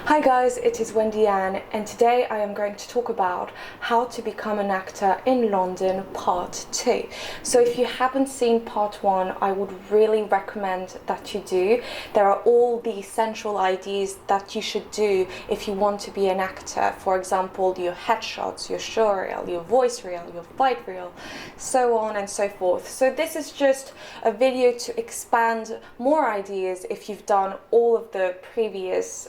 Hi guys, it is Wendy-Anne, and today I am going to talk about how to become an actor in London part 2. So if you haven't seen part 1, I would really recommend that you do. There are all the essential ideas that you should do if you want to be an actor. For example, your headshots, your show reel, your voice reel, your fight reel, so on and so forth. So this is just a video to expand more ideas if you've done all of the previous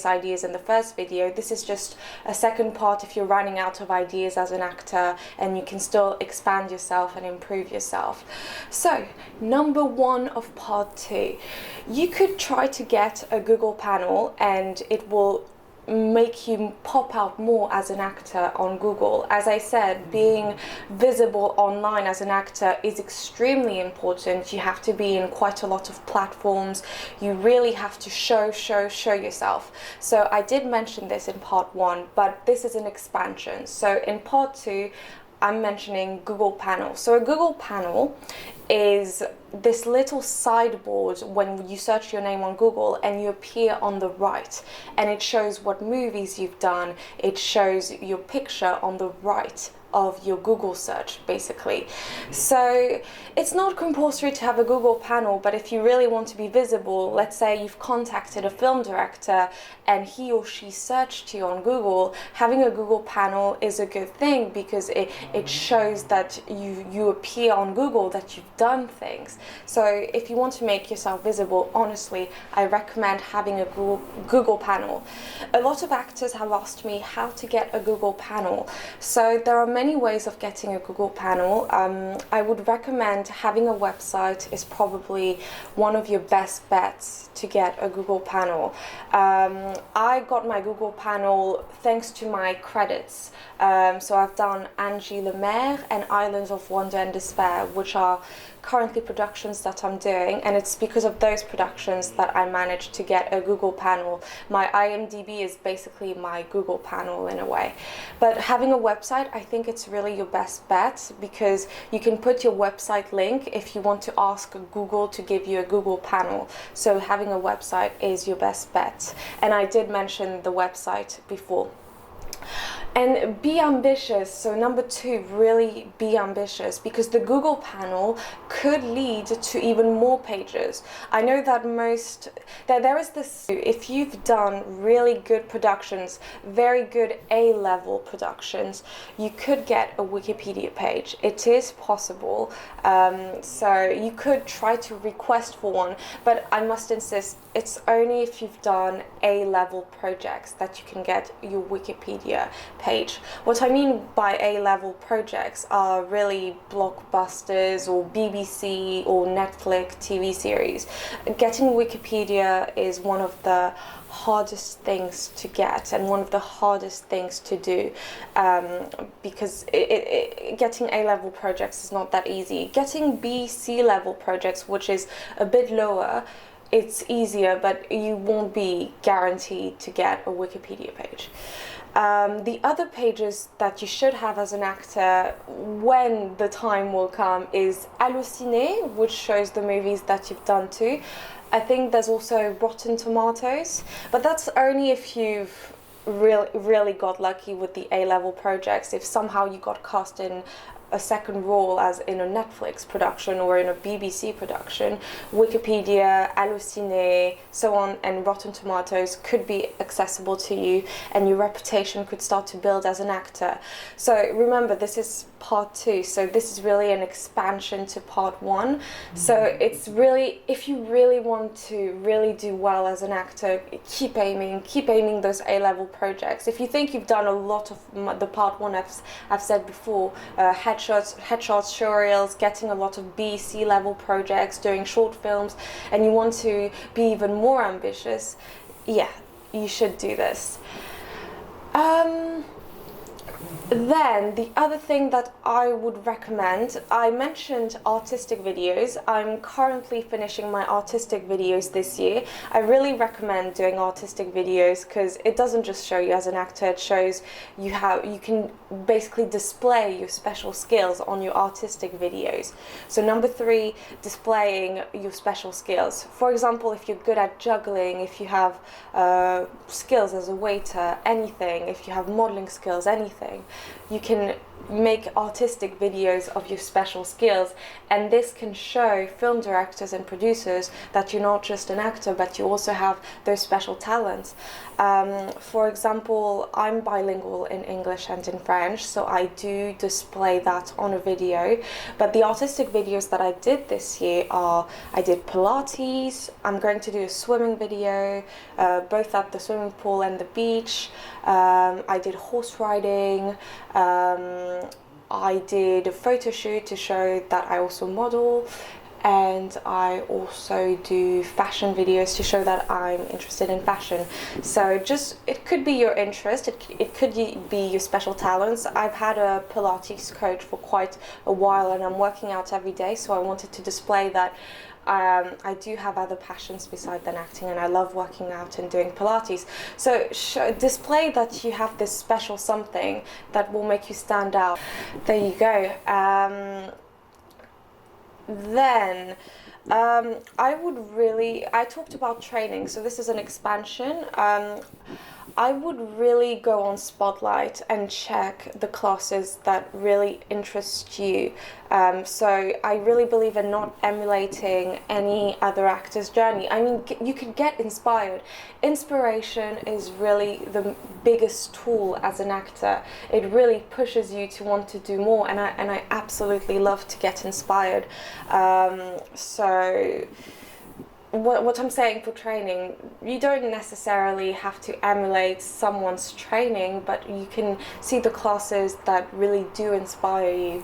ideas in the first video. This is just a second part if you're running out of ideas as an actor and you can still expand yourself and improve yourself. So, number 1 of part 2. You could try to get a Google panel and it will make you pop out more as an actor on Google. As I said, being visible online as an actor is extremely important. You have to be in quite a lot of platforms. You really have to show yourself. So I did mention this in part 1, but this is an expansion. So in part 2, I'm mentioning Google Panel. So a Google Panel is this little sideboard when you search your name on Google and you appear on the right, and it shows what movies you've done. It shows your picture on the right of your Google search, basically. So it's not compulsory to have a Google panel, but if you really want to be visible, let's say you've contacted a film director and he or she searched you on Google, having a Google panel is a good thing because it shows that you appear on Google, that you've done things. So if you want to make yourself visible, honestly, I recommend having a Google panel. A lot of actors have asked me how to get a Google panel. So there are many ways of getting a Google panel. I would recommend having a website is probably one of your best bets to get a Google panel. I got my Google panel thanks to my credits. So I've done Angie Lemaire and Islands of Wonder and Despair, which are currently productions that I'm doing, and it's because of those productions that I managed to get a Google panel. My IMDb is basically my Google panel in a way. But having a website, I think it's really your best bet because you can put your website link if you want to ask Google to give you a Google panel. So having a website is your best bet. And I did mention the website before. And be ambitious. So number 2, really be ambitious, because the Google panel could lead to even more pages. I know that there is this, if you've done really good productions, very good A-level productions, you could get a Wikipedia page. It is possible. So you could try to request for one, but I must insist, it's only if you've done A-level projects that you can get your Wikipedia page. What I mean by A-level projects are really blockbusters or BBC or Netflix TV series. Getting Wikipedia is one of the hardest things to get and one of the hardest things to do because getting A-level projects is not that easy. Getting B/C level projects, which is a bit lower, it's easier, but you won't be guaranteed to get a Wikipedia page. The other pages that you should have as an actor when the time will come is Allociné, which shows the movies that you've done too. I think there's also Rotten Tomatoes, but that's only if you've really got lucky with the A-level projects. If somehow you got cast in a second role as in a Netflix production or in a BBC production, Wikipedia, Allociné, so on, and Rotten Tomatoes could be accessible to you and your reputation could start to build as an actor. So remember, this is part 2, so this is really an expansion to part 1. So it's really, if you really want to really do well as an actor, keep aiming those A-level projects. If you think you've done a lot of the part 1 I've said before, headshots, show reels, getting a lot of B/C level projects, doing short films, and you want to be even more ambitious, yeah, you should do this. Then the other thing that I would recommend, I mentioned artistic videos. I'm currently finishing my artistic videos this year. I really recommend doing artistic videos because it doesn't just show you as an actor, it shows you can basically display your special skills on your artistic videos. So number 3, displaying your special skills. For example, if you're good at juggling, if you have skills as a waiter, anything, if you have modeling skills, anything, you can make artistic videos of your special skills, and this can show film directors and producers that you're not just an actor but you also have those special talents. For example, I'm bilingual in English and in French, so I do display that on a video, but the artistic videos that I did this year are, I did Pilates, I'm going to do a swimming video, both at the swimming pool and the beach, I did horse riding, I did a photo shoot to show that I also model, and I also do fashion videos to show that I'm interested in fashion. So just, it could be your interest, it could be your special talents. I've had a Pilates coach for quite a while and I'm working out every day, so I wanted to display that I do have other passions beside than acting, and I love working out and doing Pilates. So display that you have this special something that will make you stand out. There you go. Then I talked about training, so this is an expansion. I would really go on Spotlight and check the classes that really interest you. So I really believe in not emulating any other actor's journey. I mean, you could get inspired. Inspiration is really the biggest tool as an actor. It really pushes you to want to do more, and I absolutely love to get inspired. So what I'm saying for training, you don't necessarily have to emulate someone's training, but you can see the classes that really do inspire you.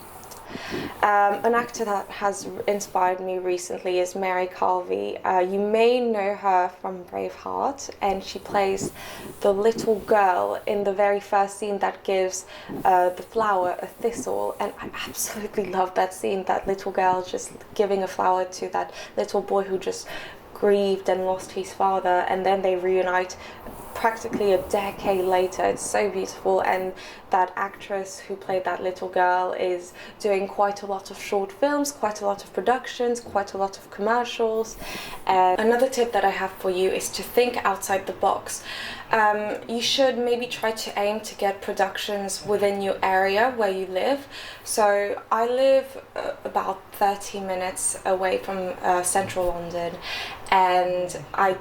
An actor that has inspired me recently is Mary Calvi. You may know her from Braveheart, and she plays the little girl in the very first scene that gives the flower a thistle, and I absolutely love that scene, that little girl just giving a flower to that little boy who just grieved and lost his father, and then they reunite practically a decade later. It's so beautiful, and that actress who played that little girl is doing quite a lot of short films, quite a lot of productions, quite a lot of commercials. And another tip that I have for you is to think outside the box. You should maybe try to aim to get productions within your area where you live. So I live about 30 minutes away from central London, and I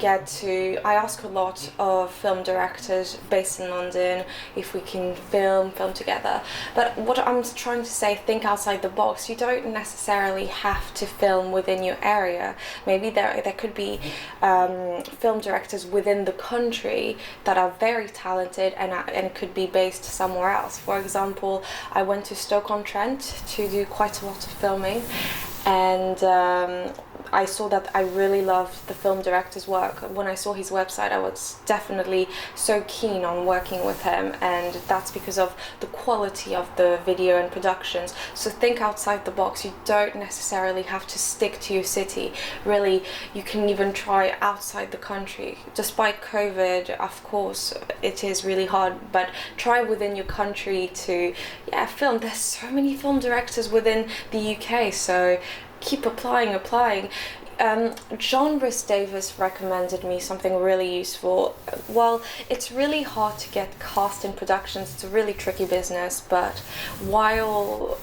ask a lot of film directors based in London if we can film together. But what I'm trying to say, think outside the box. You don't necessarily have to film within your area. Maybe there could be film directors within the country that are very talented and could be based somewhere else. For example, I went to Stoke-on-Trent to do quite a lot of filming, and I saw that I really loved the film director's work. When I saw his website, I was definitely so keen on working with him, and that's because of the quality of the video and productions. So think outside the box. You don't necessarily have to stick to your city. Really, you can even try outside the country. Despite COVID, of course, it is really hard, but try within your country to film. There's so many film directors within the UK, so keep applying. John Rhys Davis recommended me something really useful. Well, it's really hard to get cast in productions. It's a really tricky business, but while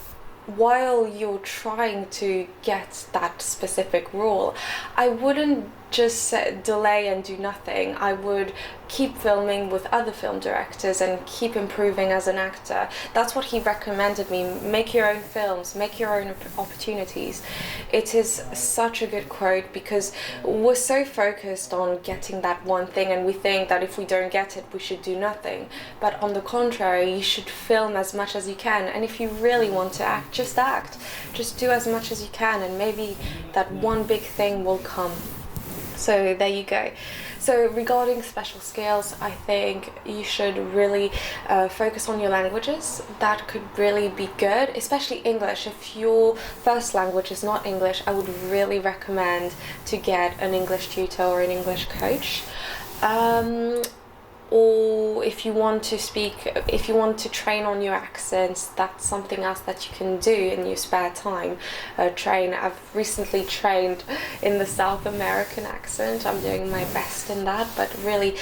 you're trying to get that specific role, I wouldn't just delay and do nothing. I would keep filming with other film directors and keep improving as an actor. That's what he recommended me. Make your own films, make your own opportunities. It is such a good quote, because we're so focused on getting that one thing, and we think that if we don't get it, we should do nothing. But on the contrary, you should film as much as you can, and if you really want to act. Just do as much as you can, and maybe that one big thing will come. So there you go. So regarding special skills, I think you should really focus on your languages. That could really be good, especially English. If your first language is not English, I would really recommend to get an English tutor or an English coach. Or if you want to train on your accents, that's something else that you can do in your spare time. I've recently trained in the South American accent. I'm doing my best in that, but really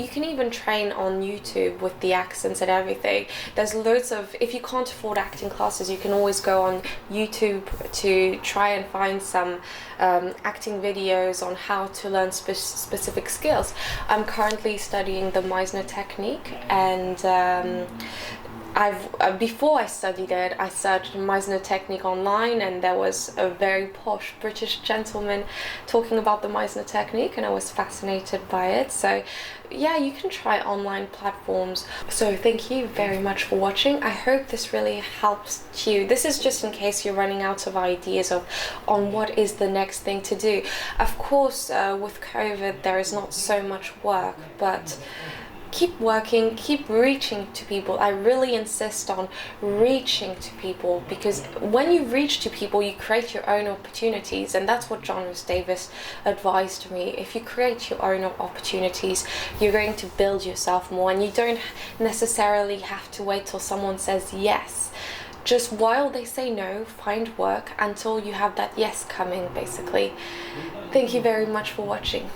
you can even train on YouTube with the accents and everything. There's loads of, if you can't afford acting classes, you can always go on YouTube to try and find some acting videos on how to learn specific skills. I'm currently studying the Meisner technique, and before I studied it, I searched Meisner technique online, and there was a very posh British gentleman talking about the Meisner technique, and I was fascinated by it. So yeah, you can try online platforms. So thank you very much for watching. I hope this really helps you. This is just in case you're running out of ideas on what is the next thing to do. Of course, with COVID, there is not so much work, but keep working, keep reaching to people. I really insist on reaching to people, because when you reach to people, you create your own opportunities, and that's what John Rhys Davies advised me. If you create your own opportunities, you're going to build yourself more, and you don't necessarily have to wait till someone says yes. Just while they say no, find work until you have that yes coming, basically. Thank you very much for watching.